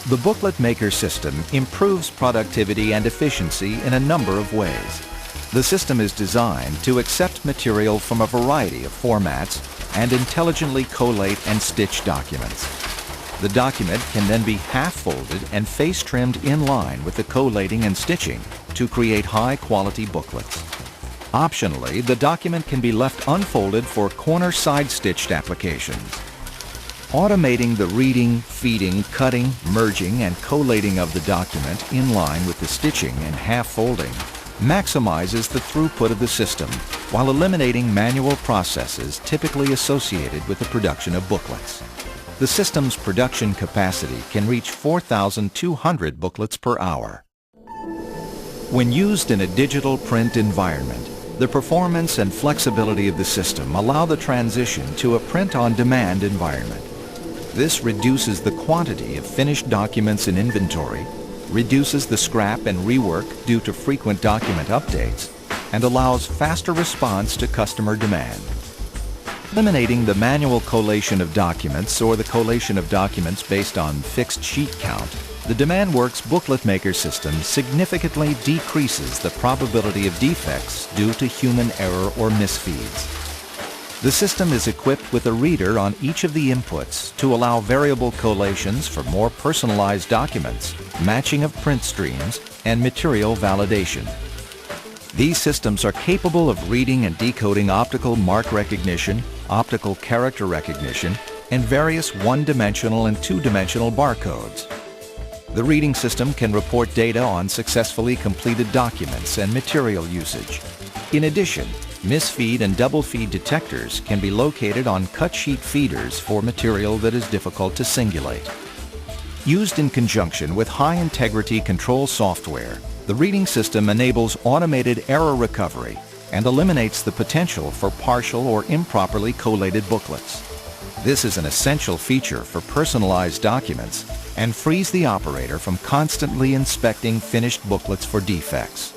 The Booklet Maker system improves productivity and efficiency in a number of ways. The system is designed to accept material from a variety of formats and intelligently collate and stitch documents. The document can then be half-folded and face-trimmed in line with the collating and stitching to create high-quality booklets. Optionally, the document can be left unfolded for corner side-stitched applications. Automating the reading, feeding, cutting, merging, and collating of the document in line with the stitching and half-folding maximizes the throughput of the system while eliminating manual processes typically associated with the production of booklets. The system's production capacity can reach 4,200 booklets per hour. When used in a digital print environment, the performance and flexibility of the system allow the transition to a print-on-demand environment. This reduces the quantity of finished documents in inventory, reduces the scrap and rework due to frequent document updates, and allows faster response to customer demand. Eliminating the manual collation of documents or the collation of documents based on fixed sheet count, the DemandWorks Booklet Maker system significantly decreases the probability of defects due to human error or misfeeds. The system is equipped with a reader on each of the inputs to allow variable collations for more personalized documents, matching of print streams, and material validation. These systems are capable of reading and decoding optical mark recognition, optical character recognition, and various one-dimensional and two-dimensional barcodes. The reading system can report data on successfully completed documents and material usage. In addition, misfeed and double feed detectors can be located on cut sheet feeders for material that is difficult to singulate. Used in conjunction with high-integrity control software, the reading system enables automated error recovery and eliminates the potential for partial or improperly collated booklets. This is an essential feature for personalized documents and frees the operator from constantly inspecting finished booklets for defects.